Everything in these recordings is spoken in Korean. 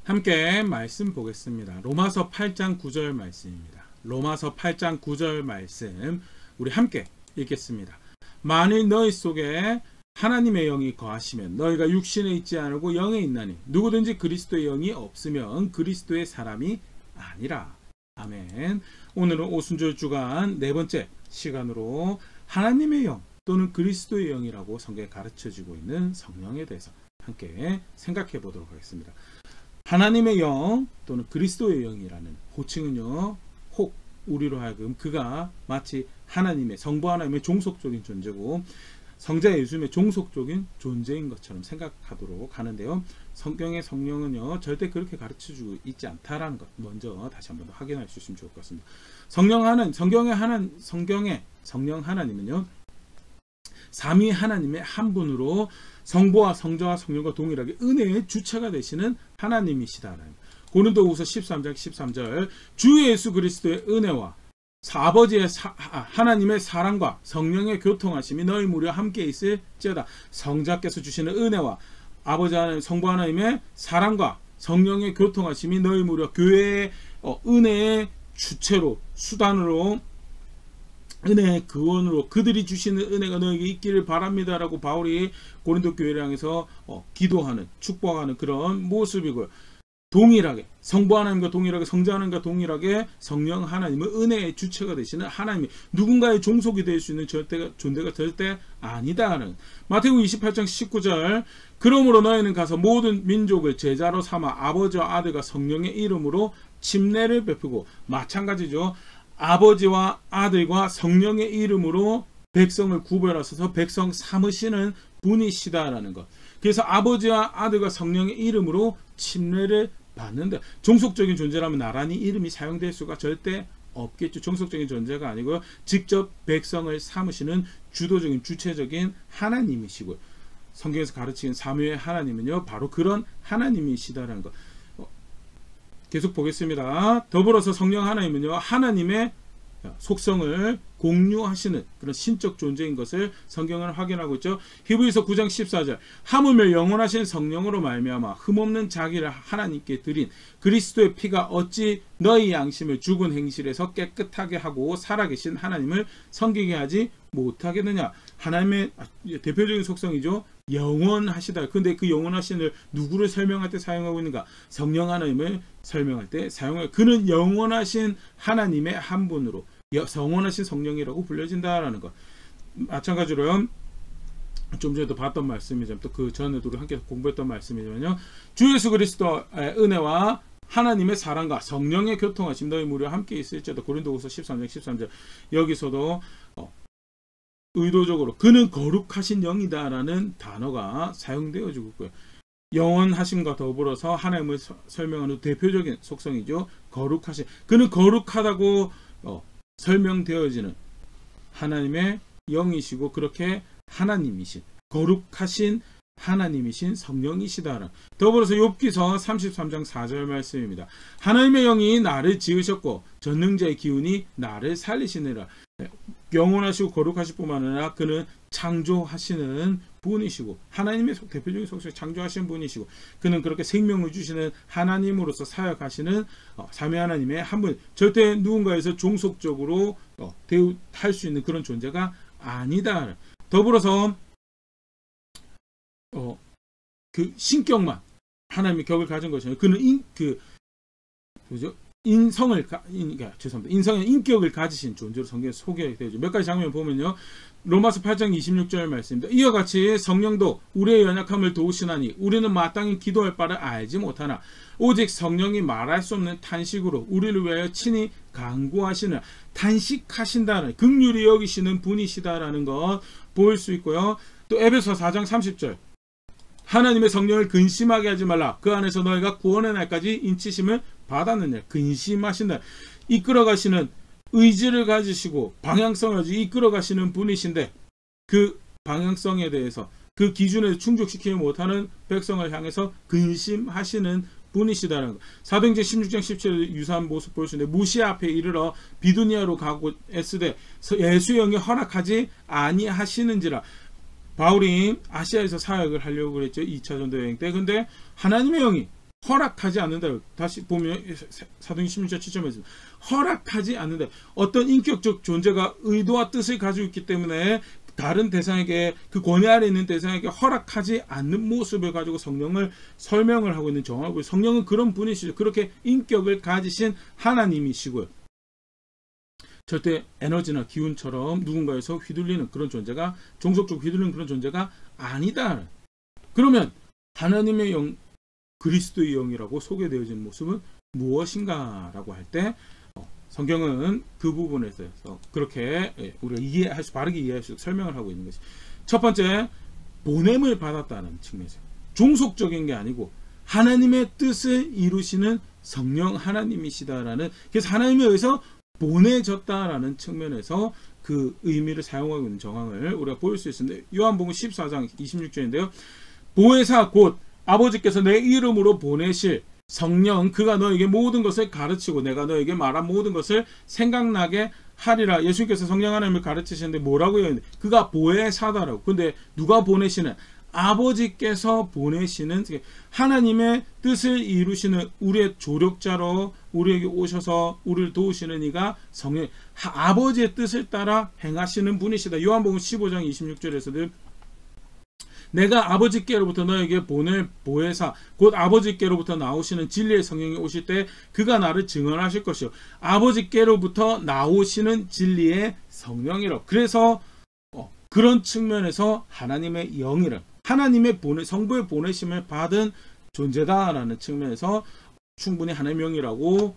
함께 말씀 보겠습니다. 로마서 8장 9절 말씀입니다. 로마서 8장 9절 말씀 우리 함께 읽겠습니다. 만일 너희 속에 하나님의 영이 거하시면 너희가 육신에 있지 않고 영에 있나니 누구든지 그리스도의 영이 없으면 그리스도의 사람이 아니라. 아멘. 오늘은 오순절 주간 네 번째 시간으로 하나님의 영 또는 그리스도의 영이라고 성경에 가르쳐주고 있는 성령에 대해서 함께 생각해 보도록 하겠습니다. 하나님의 영 또는 그리스도의 영이라는 호칭은요, 혹 우리로 하여금 그가 마치 하나님의 성부 하나님의 종속적인 존재고 성자 예수님의 종속적인 존재인 것처럼 생각하도록 하는데요. 성경의 성령은요 절대 그렇게 가르쳐주고 있지 않다라는 것 먼저 다시 한번 더 확인할 수 있으면 좋을 것 같습니다. 성경의 성령 하나님은요 삼위 하나님의 한 분으로 성부와 성자와 성령과 동일하게 은혜의 주체가 되시는 하나님이시다라는 고린도후서 13장 13절 주 예수 그리스도의 은혜와 아버지의 하나님의 사랑과 성령의 교통하심이 너희 무려 함께 있을지어다. 성자께서 주시는 은혜와 아버지 하나님 성부 하나님의 사랑과 성령의 교통하심이 너희 무려 교회의 은혜의 주체로 수단으로 은혜의 근원으로 그들이 주시는 은혜가 너에게 있기를 바랍니다라고 바울이 고린도 교회를 향해서 기도하는 축복하는 그런 모습이고요. 동일하게 성부 하나님과 동일하게 성자 하나님과 동일하게 성령 하나님은 은혜의 주체가 되시는 하나님이 누군가의 종속이 될 수 있는 존재가 절대 아니다는 마태복음 28장 19절 그러므로 너희는 가서 모든 민족을 제자로 삼아 아버지와 아들과 성령의 이름으로 침례를 베푸고 마찬가지죠. 아버지와 아들과 성령의 이름으로 백성을 구별하셔서 백성 삼으시는 분이시다라는 것. 그래서 아버지와 아들과 성령의 이름으로 침례를 받는다. 종속적인 존재라면 나란히 이름이 사용될 수가 절대 없겠죠. 종속적인 존재가 아니고요. 직접 백성을 삼으시는 주도적인 주체적인 하나님이시고요. 성경에서 가르치는 삼위의 하나님은요. 바로 그런 하나님이시다라는 것. 계속 보겠습니다. 더불어서 성령 하나님은요. 하나님의 속성을 공유하시는 그런 신적 존재인 것을 성경은 확인하고 있죠. 히브리서 9장 14절 하물며 영원하신 성령으로 말미암아 흠없는 자기를 하나님께 드린 그리스도의 피가 어찌 너희 양심을 죽은 행실에서 깨끗하게 하고 살아계신 하나님을 섬기게 하지 못하겠느냐. 하나님의 대표적인 속성이죠. 영원하시다. 근데 그 영원하신을 누구를 설명할 때 사용하고 있는가? 성령 하나님을 설명할 때 사용해요. 그는 영원하신 하나님의 한 분으로 영원하신 성령이라고 불려진다라는 것. 마찬가지로요. 좀 전에도 봤던 말씀이지만 또 그 전에도 함께 공부했던 말씀이지만요. 주 예수 그리스도의 은혜와 하나님의 사랑과 성령의 교통하심 너희 무려 함께 있을지어다. 고린도후서 13장 13절 여기서도 의도적으로 그는 거룩하신 영이다라는 단어가 사용되어지고 있고요. 영원하심과 더불어서 하나님을 설명하는 대표적인 속성이죠. 거룩하신. 그는 거룩하다고 설명되어지는 하나님의 영이시고 그렇게 하나님이신 거룩하신 하나님이신 성령이시다. 더불어서 욥기서 33장 4절 말씀입니다. 하나님의 영이 나를 지으셨고 전능자의 기운이 나를 살리시느라. 영원하시고 거룩하실 뿐만 아니라 그는 창조하시는 분이시고 하나님의 대표적인 속성이 창조하시는 분이시고 그는 그렇게 생명을 주시는 하나님으로서 사역하시는 삼위 하나님의 한 분. 절대 누군가에서 종속적으로 할 수 있는 그런 존재가 아니다. 더불어서 그 신격만 하나님의 격을 가진 것이에요. 그는 인성의 인격을 가지신 존재로 성경에 소개되죠. 몇 가지 장면 보면요. 로마서 8장 26절 말씀입니다. 이와 같이 성령도 우리의 연약함을 도우시나니 우리는 마땅히 기도할 바를 알지 못하나 오직 성령이 말할 수 없는 탄식으로 우리를 위하여 친히 간구하시는 탄식하신다는 긍휼히 여기시는 분이시다라는 것 볼 수 있고요. 또 에베소 4장 30절 하나님의 성령을 근심하게 하지 말라. 그 안에서 너희가 구원의 날까지 인치심을 받았느냐. 근심하신다. 이끌어가시는 의지를 가지시고 방향성을 가지고 이끌어가시는 분이신데 그 방향성에 대해서 그 기준에 충족시키지 못하는 백성을 향해서 근심하시는 분이시다라는 것. 사도행전 16장 17절 유사한 모습 볼 수 있는데 무시아 앞에 이르러 비두니아로 가고 애쓰되 예수의 영이 허락하지 아니하시는지라. 바울이 아시아에서 사역을 하려고 그랬죠. 2차 전도 여행 때. 근데 하나님의 영이 허락하지 않는다. 다시 보면 사도행 16장 7절에 허락하지 않는다. 어떤 인격적 존재가 의도와 뜻을 가지고 있기 때문에 다른 대상에게, 그 권위 아래 있는 대상에게 허락하지 않는 모습을 가지고 성령을 설명을 하고 있는 정하고, 성령은 그런 분이시죠. 그렇게 인격을 가지신 하나님이시고요. 절대 에너지나 기운처럼 누군가에서 휘둘리는 그런 존재가, 종속적으로 휘둘리는 그런 존재가 아니다. 그러면 하나님의 영, 그리스도의 영이라고 소개되어진 모습은 무엇인가 라고 할 때 성경은 그 부분에서 그렇게 우리가 바르게 이해할 수 있도록 설명을 하고 있는 것이, 첫 번째, 보냄을 받았다는 측면에서 종속적인 게 아니고 하나님의 뜻을 이루시는 성령 하나님이시다라는, 그래서 하나님에 의해서 보내졌다라는 측면에서 그 의미를 사용하고 있는 정황을 우리가 보일 수 있습니다. 요한복음 14장 26절인데요. 보혜사 곧 아버지께서 내 이름으로 보내실 성령, 그가 너에게 모든 것을 가르치고 내가 너에게 말한 모든 것을 생각나게 하리라. 예수님께서 성령 하나님을 가르치시는데 뭐라고 해요? 그가 보혜사다라고. 근데 누가 보내시는? 아버지께서 보내시는, 하나님의 뜻을 이루시는 우리의 조력자로 우리에게 오셔서 우리를 도우시는 이가 성령, 아버지의 뜻을 따라 행하시는 분이시다. 요한복음 15장 26절에서도 내가 아버지께로부터 너에게 보낼 보혜사 곧 아버지께로부터 나오시는 진리의 성령이 오실 때 그가 나를 증언하실 것이요 아버지께로부터 나오시는 진리의 성령이라. 그래서 그런 측면에서 하나님의 영이라, 하나님의 성부의 보내심을 받은 존재다라는 측면에서 충분히 하나님의 영이라고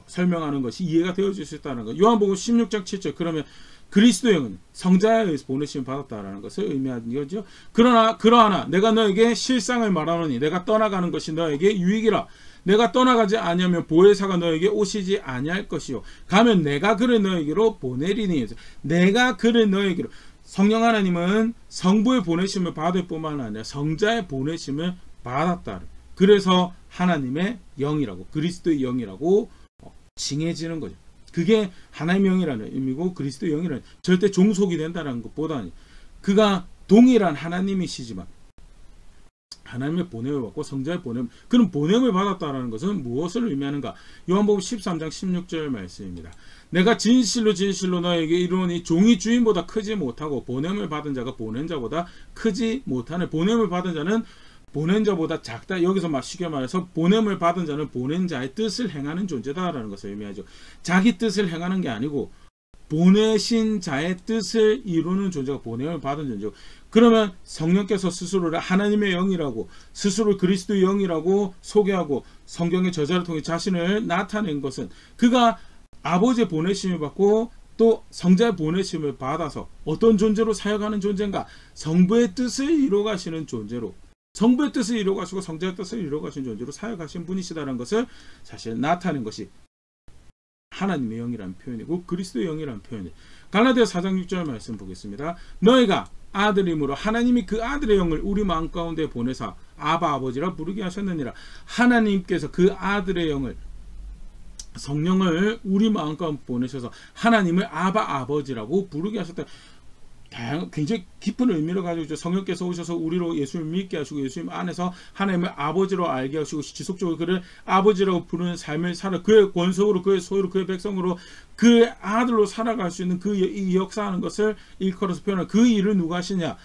설명하는 것이 이해가 되어질 수 있다는 것. 요한복음 16장 7절, 그러면 그리스도의 영은 성자에 의해서 보내심을 받았다라는 것을 의미하는 거죠. 그러나 내가 너에게 실상을 말하노니 내가 떠나가는 것이 너에게 유익이라. 내가 떠나가지 아니하면 보혜사가 너에게 오시지 아니할 것이요 가면 내가 그를 너에게로 보내리니. 내가 그를 너에게로, 성령 하나님은 성부의 보내심을 받을 뿐만 아니라 성자의 보내심을 받았다. 그래서 하나님의 영이라고, 그리스도의 영이라고 칭해지는 거죠. 그게 하나님의 영이라는 의미고, 그리스도의 영이라는, 절대 종속이 된다는 것보다는 그가 동일한 하나님이시지만 하나님의 보냄을 받고 성자의 보냄, 그런 보냄을 받았다는 것은 무엇을 의미하는가? 요한복음 13장 16절 말씀입니다. 내가 진실로 진실로 너에게 이르노니 종이 주인보다 크지 못하고 보냄을 받은 자가 보낸 자보다 크지 못하네. 보냄을 받은 자는 보낸 자보다 작다. 여기서 쉽게 말해서 보냄을 받은 자는 보낸 자의 뜻을 행하는 존재다라는 것을 의미하죠. 자기 뜻을 행하는 게 아니고 보내신 자의 뜻을 이루는 존재가 보냄을 받은 존재고, 그러면 성령께서 스스로를 하나님의 영이라고, 스스로 그리스도의 영이라고 소개하고 성경의 저자를 통해 자신을 나타낸 것은 그가 아버지의 보내심을 받고 또 성자의 보내심을 받아서 어떤 존재로 사역하는 존재인가? 성부의 뜻을 이루어가시는 존재로, 성부의 뜻을 이루어가시고 성자의 뜻을 이루어가신 존재로 사역하신 분이시다는 것을 사실 나타낸 것이 하나님의 영이라는 표현이고 그리스도의 영이라는 표현이에요. 갈라디아서 4장 6절 말씀 보겠습니다. 너희가 아들이므로 하나님이 그 아들의 영을 우리 마음 가운데 보내사 아바 아버지라 부르게 하셨느니라. 하나님께서 그 아들의 영을, 성령을 우리 마음 가운데 보내셔서 하나님을 아바 아버지라고 부르게 하셨다. 굉장히 깊은 의미를 가지고 있죠. 성령께서 오셔서 우리로 예수님을 믿게 하시고 예수님 안에서 하나님을 아버지로 알게 하시고 지속적으로 그를 아버지라고 부르는 삶을 살아 그의 권속으로, 그의 소유로, 그의 백성으로, 그의 아들로 살아갈 수 있는 이 역사하는 것을 일컬어서 표현한 그 일을 누가 하시냐?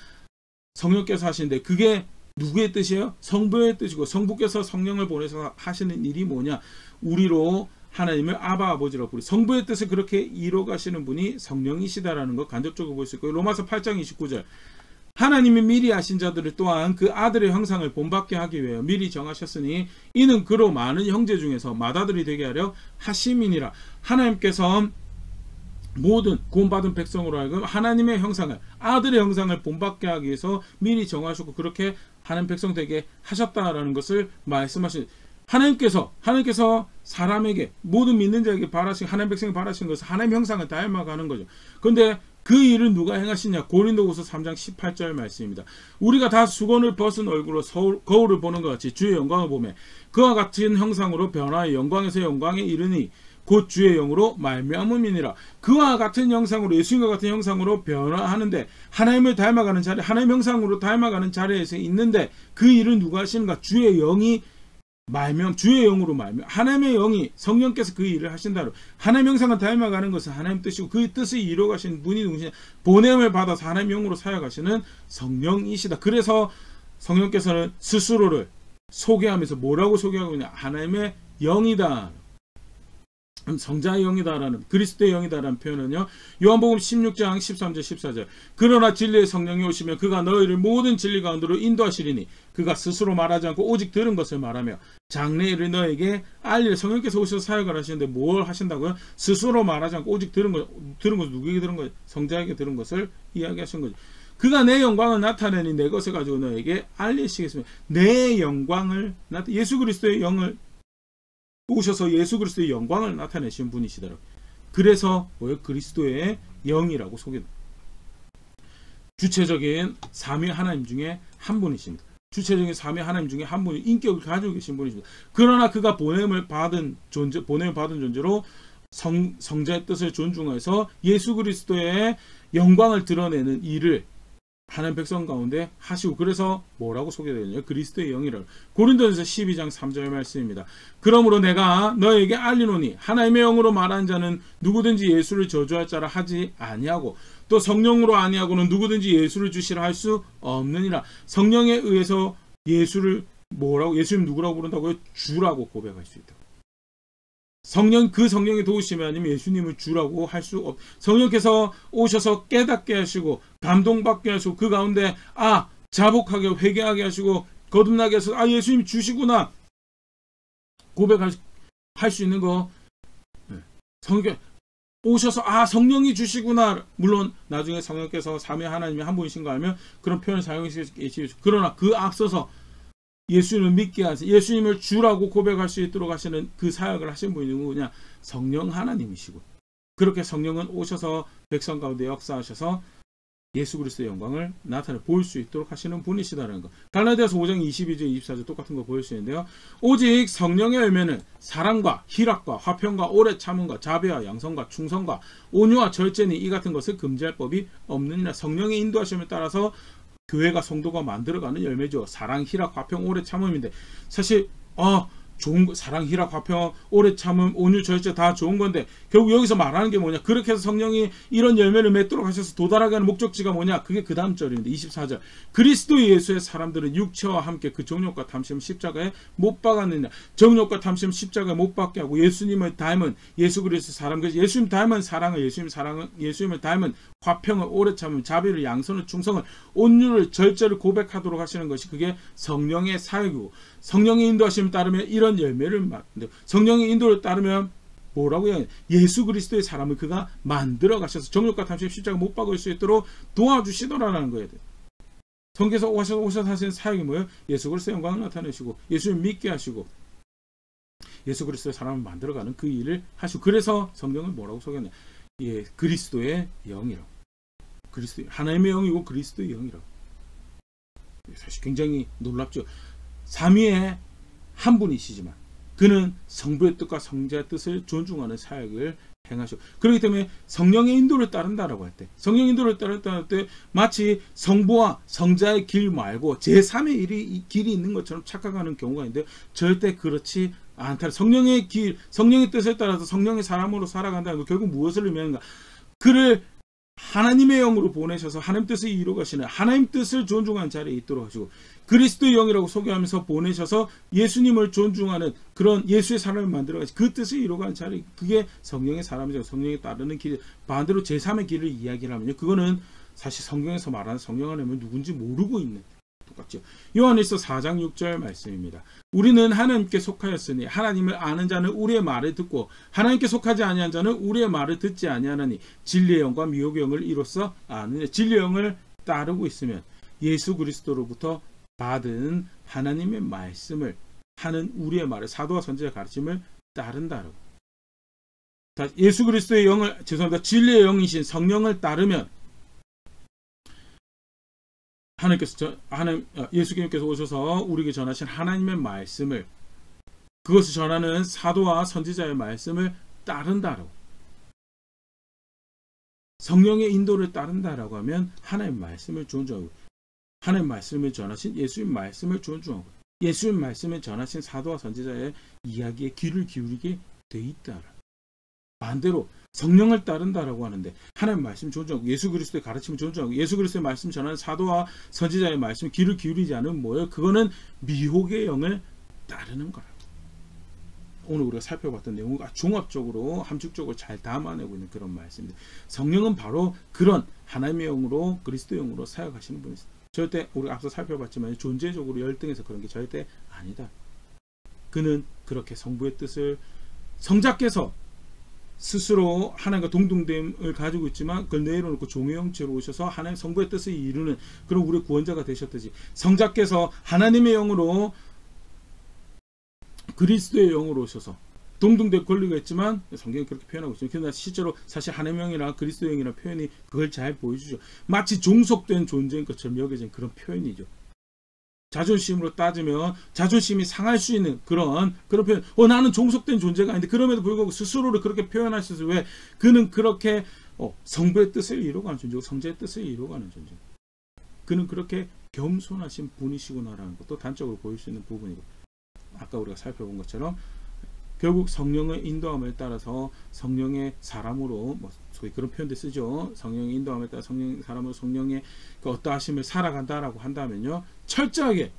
성령께서 하시는데 그게 누구의 뜻이에요? 성부의 뜻이고, 성부께서 성령을 보내서 하시는 일이 뭐냐? 우리로 하나님을 아바 아버지라고 부르, 성부의 뜻을 그렇게 이뤄가시는 분이 성령이시다라는 것 간접적으로 볼 수 있고, 로마서 8장 29절 하나님이 미리 아신 자들을 또한 그 아들의 형상을 본받게 하기 위하여 미리 정하셨으니 이는 그로 많은 형제 중에서 맏아들이 되게 하려 하심이니라. 하나님께서 모든 구원받은 백성으로 하여금 하나님의 형상을, 아들의 형상을 본받게 하기 위해서 미리 정하셨고 그렇게 하나님 백성 되게 하셨다라는 것을 말씀하신, 하나님께서 사람에게, 모든 믿는 자에게 바라신, 하나님 백성이 바라신 것은 하나님 형상을 닮아가는 거죠. 그런데 그 일을 누가 행하시냐? 고린도후서 3장 18절 말씀입니다. 우리가 다 수건을 벗은 얼굴로 거울을 보는 것 같이 주의 영광을 보며 그와 같은 형상으로 변화의 영광에서 영광에 이르니 곧 주의 영으로 말미암음이니라. 그와 같은 형상으로, 예수님과 같은 형상으로 변화하는데, 하나님을 닮아가는 자리, 하나님 형상으로 닮아가는 자리에서 있는데 그 일을 누가 하시는가? 주의 영이 말명 주의 영으로 말명 하나님의 영이 성령께서 그 일을 하신다로 하나님의 형상을 닮아가는 것은 하나님 뜻이고 그 뜻을 이루어가신 분이 누구시냐 보냄을 받아서 하나님의 영으로 사역하시는 성령이시다. 그래서 성령께서는 스스로를 소개하면서 뭐라고 소개하고 있냐 하나님의 영이다. 성자의 영이다라는 그리스도의 영이다라는 표현은요. 요한복음 16장 13절 14절 그러나 진리의 성령이 오시면 그가 너희를 모든 진리 가운데로 인도하시리니 그가 스스로 말하지 않고 오직 들은 것을 말하며 장래일을 너에게 알리라. 성령께서 오셔서 사역을 하시는데 뭘 하신다고요? 스스로 말하지 않고 오직 들은 것을 누구에게 들은 것? 성자에게 들은 것을 이야기하신 거죠. 그가 내 영광을 나타내니 내 것을 가지고 너에게 알리시겠습니다. 내 영광을 예수 그리스도의 영을 오셔서 예수 그리스도의 영광을 나타내신 분이시더라고요. 그래서 뭐예요? 그리스도의 영이라고 소개됩니다. 주체적인 삼위 하나님 중에 한 분이십니다. 주체적인 삼위 하나님 중에 한 분이 인격을 가지고 계신 분이십니다. 그러나 그가 보냄을 받은 존재로 성자의 뜻을 존중해서 예수 그리스도의 영광을 드러내는 일을 하나님 백성 가운데 하시고 그래서 뭐라고 소개되느냐 그리스도의 영이라고 고린도전서 12장 3절 말씀입니다. 그러므로 내가 너에게 알리노니 하나님의 영으로 말하는 자는 누구든지 예수를 저주할 자라 하지 아니하고 또 성령으로 아니하고는 누구든지 예수를 주시라 할 수 없느니라. 성령에 의해서 예수를 뭐라고 예수님 누구라고 부른다고요? 주라고 고백할 수 있다. 그 성령이 도우시면 아니면 예수님을 주라고 할 수 없. 성령께서 오셔서 깨닫게 하시고 감동받게 하시고 그 가운데 자복하게 회개하게 하시고 거듭나게 해서 예수님 주시구나 고백할 수 있는 거. 성령 오셔서 성령이 주시구나. 물론 나중에 성령께서 삼위 하나님이 한 분이신가 하면 그런 표현을 사용하시겠지만 그러나 그 앞서서 예수님을 믿게 하세요. 예수님을 주라고 고백할 수 있도록 하시는 그 사역을 하신 분이 누구냐? 성령 하나님이시고 그렇게 성령은 오셔서 백성 가운데 역사하셔서 예수 그리스도의 영광을 나타내 보일 수 있도록 하시는 분이시다는 거. 갈라디아서 5장 22절 24절 똑같은 거 보일 수 있는데요. 오직 성령의 열매는 사랑과 희락과 화평과 오래 참음과 자비와 양성과 충성과 온유와 절제니 이 같은 것을 금지할 법이 없느니라. 성령의 인도하심에 따라서 교회가 성도가 만들어가는 열매죠. 사랑, 희락, 화평, 오래 참음인데 사실 좋은 거, 사랑, 희락, 화평, 오래 참음, 온유, 절제 다 좋은 건데 결국 여기서 말하는 게 뭐냐? 그렇게 해서 성령이 이런 열매를 맺도록 하셔서 도달하게 하는 목적지가 뭐냐? 그게 그 다음 절인데 24절 그리스도 예수의 사람들은 육체와 함께 그 정욕과 탐심 십자가에 못 박았느냐? 정욕과 탐심 십자가에 못 박게 하고 예수님을 닮은 예수 그리스도 사람, 그래서 예수님 닮은 사랑을 예수님을 닮은 화평을 오래 참음, 자비를 양선을 충성을 온유를 절제를 고백하도록 하시는 것이 그게 성령의 사역이고 성령의 인도하심에 따르면 이런 열매를 맡는데 성령의 인도를 따르면 뭐라고 해야 예수 그리스도의 사람을 그가 만들어 가셔서 정욕과 탐심 십자가 못 박을 수 있도록 도와주시더라라는 거예요. 성경에서 오셔서 하시는 사역이 뭐예요? 예수 그리스도의 영광을 나타내시고 예수를 믿게 하시고 예수 그리스도의 사람을 만들어가는 그 일을 하시고 그래서 성경을 뭐라고 소개하냐? 그리스도의 영이라고. 그리스도 하나님의 영이고 그리스도의 영이라고. 사실 굉장히 놀랍죠. 삼위의 한 분이시지만 그는 성부의 뜻과 성자의 뜻을 존중하는 사역을 행하시고 그렇기 때문에 성령의 인도를 따른다라고 할 때 성령의 인도를 따른다고 할 때 마치 성부와 성자의 길 말고 제3의 길이 있는 것처럼 착각하는 경우가 있는데 절대 그렇지 않다. 성령의 길, 성령의 뜻에 따라서 성령의 사람으로 살아간다는 것 결국 무엇을 의미하는가? 그를 하나님의 영으로 보내셔서 하나님 뜻을 이루가시는 하나님 뜻을 존중하는 자리에 있도록 하시고 그리스도의 영이라고 소개하면서 보내셔서 예수님을 존중하는 그런 예수의 사람을 만들어가시고 그 뜻을 이루어가는 자리 그게 성령의 사람이죠. 성령에 따르는 길 반대로 제3의 길을 이야기를 하면요. 그거는 사실 성경에서 말하는 성령 하나님은 누군지 모르고 있는 똑같죠. 요한일서 4장 6절 말씀입니다. 우리는 하나님께 속하였으니 하나님을 아는 자는 우리의 말을 듣고 하나님께 속하지 아니한 자는 우리의 말을 듣지 아니하나니 진리의 영과 미혹의 영을 이로써 아느냐. 진리의 영을 따르고 있으면 예수 그리스도로부터 받은 하나님의 말씀을 하는 우리의 말을 사도와 선지자의 가르침을 따른다라고. 예수 그리스도의 영을 진리의 영이신 성령을 따르면 예수님께서 오셔서 우리에게 전하신 하나님의 말씀을 그것을 전하는 사도와 선지자의 말씀을 따른다라고. 성령의 인도를 따른다라고 하면 하나님의 말씀을 존중하고 하나님의 말씀을 전하신 예수님 말씀을 존중하고 예수님 말씀에 전하신 사도와 선지자의 이야기에 귀를 기울이게 돼 있다. 반대로 성령을 따른다라고 하는데 하나님 말씀 존중하고 예수 그리스도의 가르침을 존중하고 예수 그리스도의 말씀 전하는 사도와 선지자의 말씀 귀를 기울이지 않으면 뭐예요? 그거는 미혹의 영을 따르는 거라. 오늘 우리가 살펴봤던 내용을 종합적으로 함축적으로 잘 담아내고 있는 그런 말씀입니다. 성령은 바로 그런 하나님의 영으로 그리스도의 영으로 사역하시는 분이세요. 절대 우리가 앞서 살펴봤지만 존재적으로 열등해서 그런 게 절대 아니다. 그는 그렇게 성부의 뜻을 성자께서 스스로 하나님과 동등됨을 가지고 있지만 그걸 내려놓고 종의 형체로 오셔서 하나님 성부의 뜻을 이루는 그런 우리의 구원자가 되셨듯이 성자께서 하나님의 영으로 그리스도의 영으로 오셔서 동등될 권리가 있지만 성경이 그렇게 표현하고 있죠. 그러나 실제로 사실 하나님의 영이나 그리스도의 영이라는 표현이 그걸 잘 보여주죠. 마치 종속된 존재인 것처럼 여겨진 그런 표현이죠. 자존심으로 따지면 자존심이 상할 수 있는 그런 표현. 나는 종속된 존재가 아닌데 그럼에도 불구하고 스스로를 그렇게 표현할 수 있어요. 왜? 그는 그렇게 성부의 뜻을 이루어가는 존재고 성자의 뜻을 이루어가는 존재. 그는 그렇게 겸손하신 분이시구나라는 것도 단적으로 보일 수 있는 부분이고 아까 우리가 살펴본 것처럼 결국 성령의 인도함을 따라서 성령의 사람으로 소위 그런 표현도 쓰죠. 성령의 인도함을 따라 사람으로 성령의 그 어떠하심을 살아간다라고 한다면요. 철저하게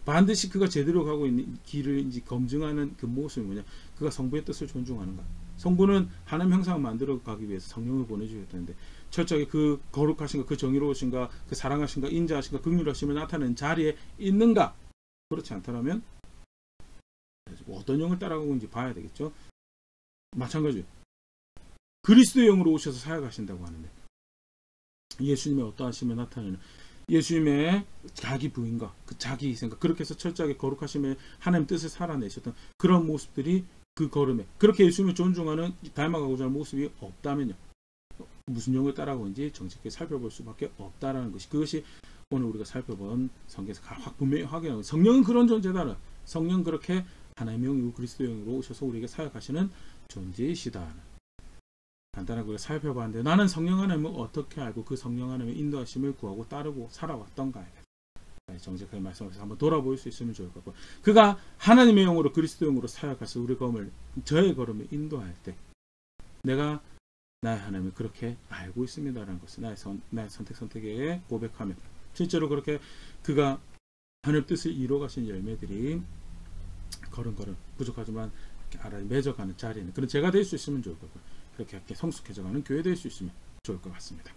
반드시 그가 제대로 가고 있는 길을 이제 검증하는 그 모습이 뭐냐. 그가 성부의 뜻을 존중하는가. 성부는 하나님 형상을 만들어 가기 위해서 성령을 보내주셨다는데 철저하게 그 거룩하신가, 그 정의로우신가, 그 사랑하신가, 인자하신가, 긍휼하심을 나타내는 자리에 있는가. 그렇지 않다면 어떤 영을 따라가고 있는지 봐야 되겠죠. 마찬가지로 그리스도의 영으로 오셔서 사역하신다고 하는데 예수님의 어떠하심을 나타내는 예수님의 자기 부인과 그 자기 희생과 그렇게 해서 철저하게 거룩하심을 하나님 뜻을 살아내셨던 그런 모습들이 그 걸음에 그렇게 예수님을 존중하는 닮아가고자 하는 모습이 없다면요. 무슨 영을 따라가고 있는지 정직하게 살펴볼 수밖에 없다라는 것이 그것이 오늘 우리가 살펴본 성경에서 분명히 확인하고 성령은 그런 존재다. 성령 그렇게 하나님의 영이고 그리스도의 영으로 오셔서 우리에게 사역하시는 존재이시다. 간단하게 우리가 살펴봤는데 나는 성령 하나님을 어떻게 알고 그 성령 하나님의 인도하심을 구하고 따르고 살아왔던가에 정직하게 말씀하셔서 한번 돌아볼 수 있으면 좋을 것 같고 그가 하나님의 영으로 그리스도 영으로 사역하셔서 우리 저의 걸음을 인도할 때 내가 나의 하나님을 그렇게 알고 있습니다라는 것을 나의 선택에 고백하면 실제로 그렇게 그가 하나님 뜻을 이루어가신 열매들이 걸음걸음 부족하지만 알아야 맺어가는 자리에는 그런 제가 될 수 있으면 좋을 거고 그렇게 성숙해져가는 교회 될 수 있으면 좋을 것 같습니다.